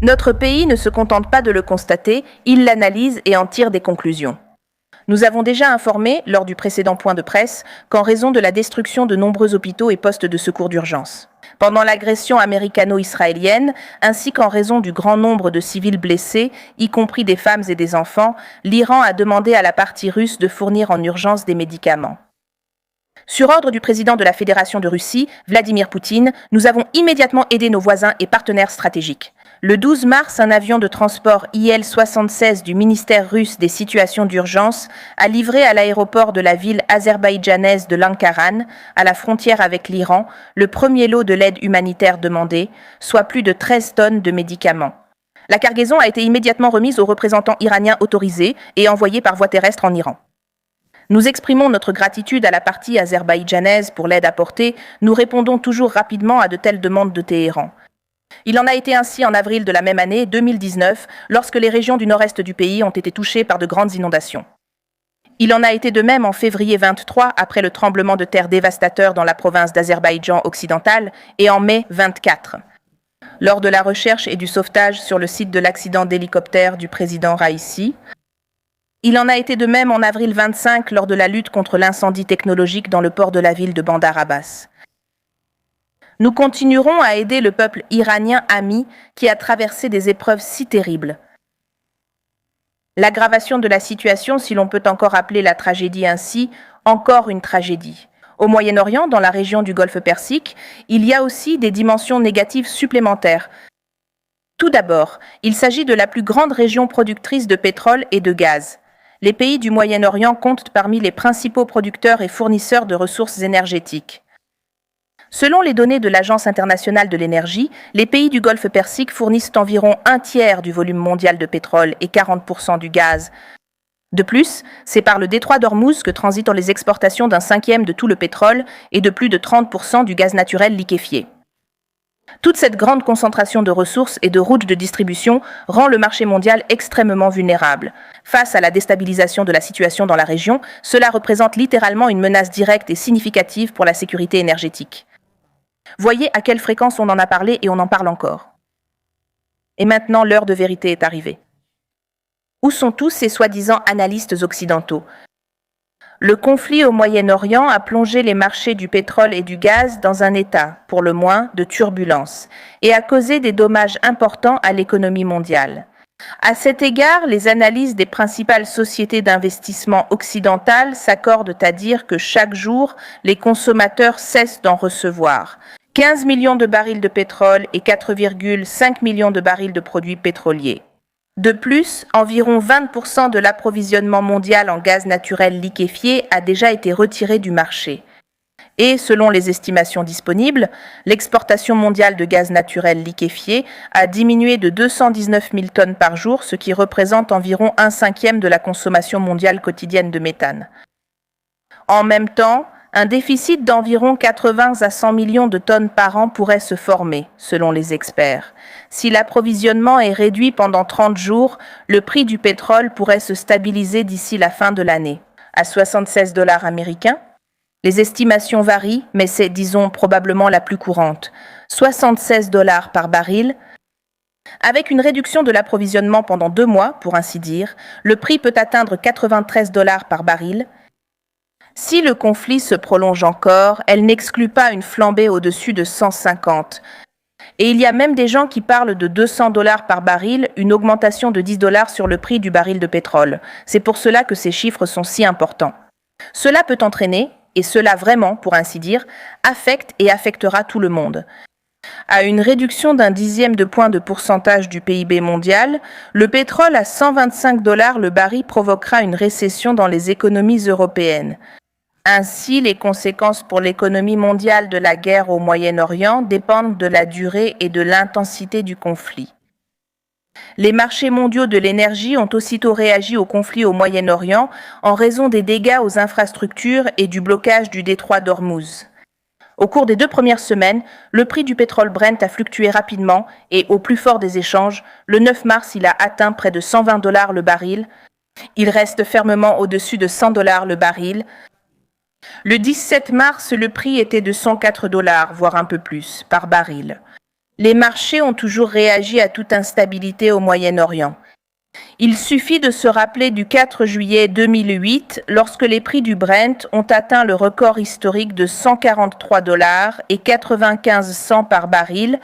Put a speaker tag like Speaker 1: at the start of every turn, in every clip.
Speaker 1: Notre pays ne se contente pas de le constater, il l'analyse et en tire des conclusions. Nous avons déjà informé, lors du précédent point de presse, qu'en raison de la destruction de nombreux hôpitaux et postes de secours d'urgence, pendant l'agression américano-israélienne, ainsi qu'en raison du grand nombre de civils blessés, y compris des femmes et des enfants, l'Iran a demandé à la partie russe de fournir en urgence des médicaments. Sur ordre du président de la Fédération de Russie, Vladimir Poutine, nous avons immédiatement aidé nos voisins et partenaires stratégiques. Le 12 mars, un avion de transport IL-76 du ministère russe des situations d'urgence a livré à l'aéroport de la ville azerbaïdjanaise de Lankaran, à la frontière avec l'Iran, le premier lot de l'aide humanitaire demandée, soit plus de 13 tonnes de médicaments. La cargaison a été immédiatement remise aux représentants iraniens autorisés et envoyée par voie terrestre en Iran. Nous exprimons notre gratitude à la partie azerbaïdjanaise pour l'aide apportée. Nous répondons toujours rapidement à de telles demandes de Téhéran. Il en a été ainsi en avril de la même année, 2019, lorsque les régions du nord-est du pays ont été touchées par de grandes inondations. Il en a été de même en février 23, après le tremblement de terre dévastateur dans la province d'Azerbaïdjan occidental, et en mai 24, lors de la recherche et du sauvetage sur le site de l'accident d'hélicoptère du président Raïssi. Il en a été de même en avril 25 lors de la lutte contre l'incendie technologique dans le port de la ville de Bandar Abbas. Nous continuerons à aider le peuple iranien ami qui a traversé des épreuves si terribles. L'aggravation de la situation, si l'on peut encore appeler la tragédie ainsi, encore une tragédie. Au Moyen-Orient, dans la région du Golfe Persique, il y a aussi des dimensions négatives supplémentaires. Tout d'abord, il s'agit de la plus grande région productrice de pétrole et de gaz. Les pays du Moyen-Orient comptent parmi les principaux producteurs et fournisseurs de ressources énergétiques. Selon les données de l'Agence internationale de l'énergie, les pays du Golfe Persique fournissent environ un tiers du volume mondial de pétrole et 40% du gaz. De plus, c'est par le détroit d'Ormuz que transitent les exportations d'un cinquième de tout le pétrole et de plus de 30% du gaz naturel liquéfié. Toute cette grande concentration de ressources et de routes de distribution rend le marché mondial extrêmement vulnérable. Face à la déstabilisation de la situation dans la région, cela représente littéralement une menace directe et significative pour la sécurité énergétique. Voyez à quelle fréquence on en a parlé et on en parle encore. Et maintenant, l'heure de vérité est arrivée. Où sont tous ces soi-disant analystes occidentaux ? Le conflit au Moyen-Orient a plongé les marchés du pétrole et du gaz dans un état, pour le moins, de turbulence et a causé des dommages importants à l'économie mondiale. À cet égard, les analyses des principales sociétés d'investissement occidentales s'accordent à dire que chaque jour, les consommateurs cessent d'en recevoir. 15 millions de barils de pétrole et 4,5 millions de barils de produits pétroliers. De plus, environ 20% de l'approvisionnement mondial en gaz naturel liquéfié a déjà été retiré du marché. Et, selon les estimations disponibles, l'exportation mondiale de gaz naturel liquéfié a diminué de 219 000 tonnes par jour, ce qui représente environ un cinquième de la consommation mondiale quotidienne de méthane. En même temps, un déficit d'environ 80 à 100 millions de tonnes par an pourrait se former, selon les experts. Si l'approvisionnement est réduit pendant 30 jours, le prix du pétrole pourrait se stabiliser d'ici la fin de l'année. À 76 $ américains, les estimations varient, mais c'est, disons, probablement la plus courante. 76 $ par baril. Avec une réduction de l'approvisionnement pendant 2 mois, pour ainsi dire, le prix peut atteindre 93 $ par baril. Si le conflit se prolonge encore, elle n'exclut pas une flambée au-dessus de 150. Et il y a même des gens qui parlent de 200 $ par baril, une augmentation de 10 $ sur le prix du baril de pétrole. C'est pour cela que ces chiffres sont si importants. Cela peut entraîner, et cela vraiment, pour ainsi dire, affecte et affectera tout le monde. À une réduction d'un dixième de point de pourcentage du PIB mondial, le pétrole à 125 $ le baril provoquera une récession dans les économies européennes. Ainsi, les conséquences pour l'économie mondiale de la guerre au Moyen-Orient dépendent de la durée et de l'intensité du conflit. Les marchés mondiaux de l'énergie ont aussitôt réagi au conflit au Moyen-Orient en raison des dégâts aux infrastructures et du blocage du détroit d'Ormuz. Au cours des 2 premières semaines, le prix du pétrole Brent a fluctué rapidement et, au plus fort des échanges, le 9 mars, il a atteint près de 120 $ le baril. Il reste fermement au-dessus de 100 $ le baril. Le 17 mars, le prix était de 104 $, voire un peu plus, par baril. Les marchés ont toujours réagi à toute instabilité au Moyen-Orient. Il suffit de se rappeler du 4 juillet 2008, lorsque les prix du Brent ont atteint le record historique de 143 $ et 95 cents par baril.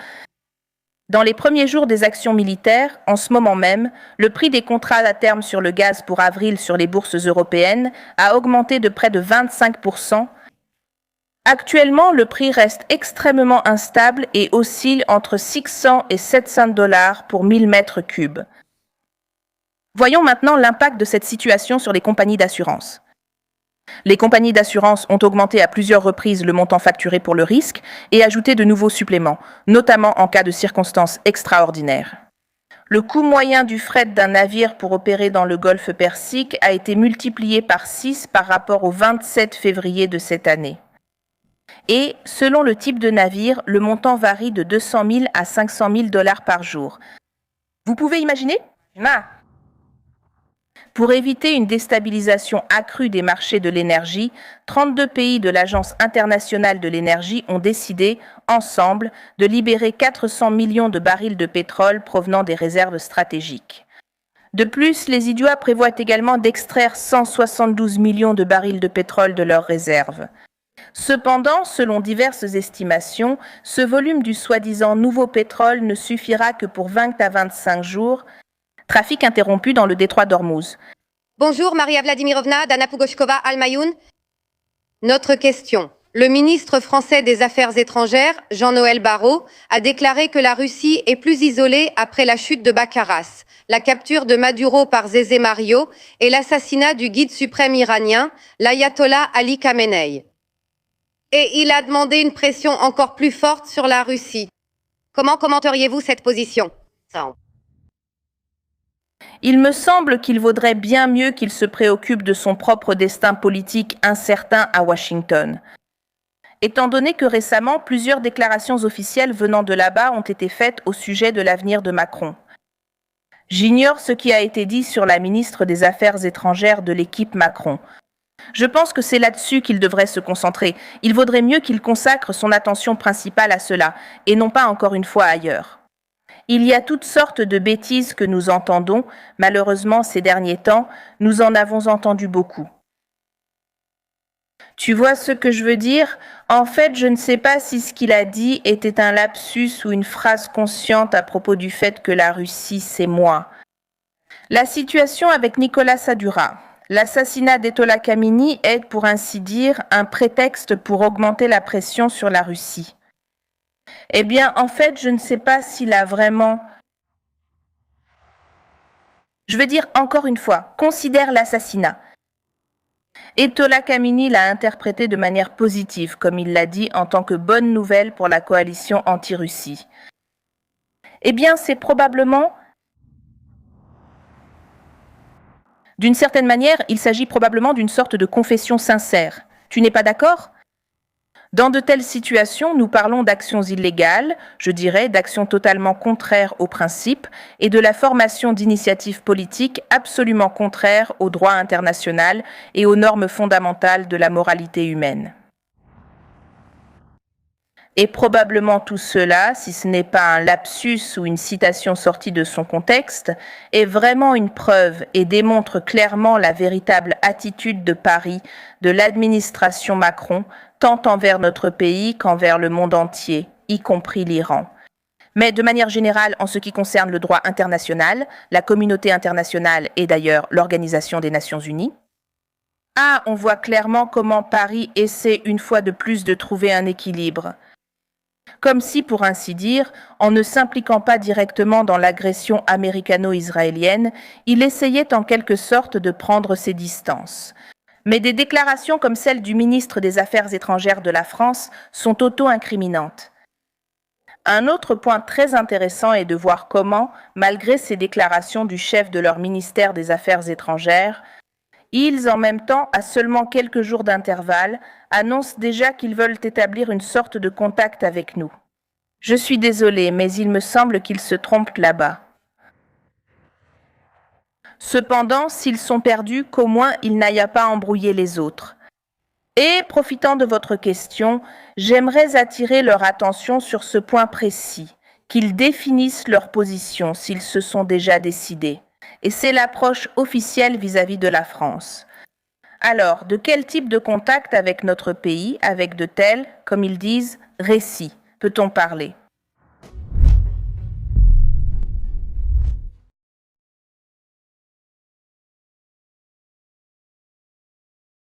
Speaker 1: Dans les premiers jours des actions militaires, en ce moment même, le prix des contrats à terme sur le gaz pour avril sur les bourses européennes a augmenté de près de 25%. Actuellement, le prix reste extrêmement instable et oscille entre 600 et 700 $ pour 1000 mètres cubes. Voyons maintenant l'impact de cette situation sur les compagnies d'assurance. Les compagnies d'assurance ont augmenté à plusieurs reprises le montant facturé pour le risque et ajouté de nouveaux suppléments, notamment en cas de circonstances extraordinaires. Le coût moyen du fret d'un navire pour opérer dans le golfe Persique a été multiplié par 6 par rapport au 27 février de cette année. Et, selon le type de navire, le montant varie de 200 000 à 500 000 $ par jour. Vous pouvez imaginer ? Pour éviter une déstabilisation accrue des marchés de l'énergie, 32 pays de l'Agence internationale de l'énergie ont décidé, ensemble, de libérer 400 millions de barils de pétrole provenant des réserves stratégiques. De plus, les IDIOA prévoient également d'extraire 172 millions de barils de pétrole de leurs réserves. Cependant, selon diverses estimations, ce volume du soi-disant nouveau pétrole ne suffira que pour 20 à 25 jours. Trafic interrompu dans le détroit d'Ormuz.
Speaker 2: Bonjour Maria Vladimirovna, Dana Pugochkova, Al-Mayoun. Notre question. Le ministre français des Affaires étrangères, Jean-Noël Barrot, a déclaré que la Russie est plus isolée après la chute de Baccaras, la capture de Maduro par Zezé Mario et l'assassinat du guide suprême iranien, l'ayatollah Ali Khamenei. Et il a demandé une pression encore plus forte sur la Russie. Comment commenteriez-vous cette position ?
Speaker 1: Il me semble qu'il vaudrait bien mieux qu'il se préoccupe de son propre destin politique incertain à Washington. Étant donné que récemment, plusieurs déclarations officielles venant de là-bas ont été faites au sujet de l'avenir de Macron. J'ignore ce qui a été dit sur la ministre des Affaires étrangères de l'équipe Macron. Je pense que c'est là-dessus qu'il devrait se concentrer. Il vaudrait mieux qu'il consacre son attention principale à cela, et non pas encore une fois ailleurs. Il y a toutes sortes de bêtises que nous entendons. Malheureusement, ces derniers temps, nous en avons entendu beaucoup. Tu vois ce que je veux dire ? En fait, je ne sais pas si ce qu'il a dit était un lapsus ou une phrase consciente à propos du fait que la Russie, c'est moi. La situation avec Nicolas Sadura. L'assassinat d'Ayatollah Khamenei est, pour ainsi dire, un prétexte pour augmenter la pression sur la Russie. Eh bien, en fait, je ne sais pas s'il a vraiment... Je veux dire, encore une fois, considère l'assassinat. Ayatollah Khamenei l'a interprété de manière positive, comme il l'a dit, en tant que bonne nouvelle pour la coalition anti-Russie. Eh bien, c'est probablement... D'une certaine manière, il s'agit probablement d'une sorte de confession sincère. Tu n'es pas d'accord ? Dans de telles situations, nous parlons d'actions illégales, je dirais d'actions totalement contraires aux principes, et de la formation d'initiatives politiques absolument contraires au droit international et aux normes fondamentales de la moralité humaine. Et probablement tout cela, si ce n'est pas un lapsus ou une citation sortie de son contexte, est vraiment une preuve et démontre clairement la véritable attitude de Paris, de l'administration Macron, tant envers notre pays qu'envers le monde entier, y compris l'Iran. Mais de manière générale, en ce qui concerne le droit international, la communauté internationale et d'ailleurs l'Organisation des Nations Unies, on voit clairement comment Paris essaie une fois de plus de trouver un équilibre. Comme si, pour ainsi dire, en ne s'impliquant pas directement dans l'agression américano-israélienne, il essayait en quelque sorte de prendre ses distances. Mais des déclarations comme celle du ministre des Affaires étrangères de la France sont auto-incriminantes. Un autre point très intéressant est de voir comment, malgré ces déclarations du chef de leur ministère des Affaires étrangères, ils, en même temps, à seulement quelques jours d'intervalle, annoncent déjà qu'ils veulent établir une sorte de contact avec nous. Je suis désolée, mais il me semble qu'ils se trompent là-bas. Cependant, s'ils sont perdus, qu'au moins ils n'aillent pas embrouiller les autres. Et, profitant de votre question, j'aimerais attirer leur attention sur ce point précis. qu'ils définissent leur position s'ils se sont déjà décidés. Et c'est l'approche officielle vis-à-vis de la France. Alors, de quel type de contact avec notre pays, avec de tels, comme ils disent, récits, peut-on parler ?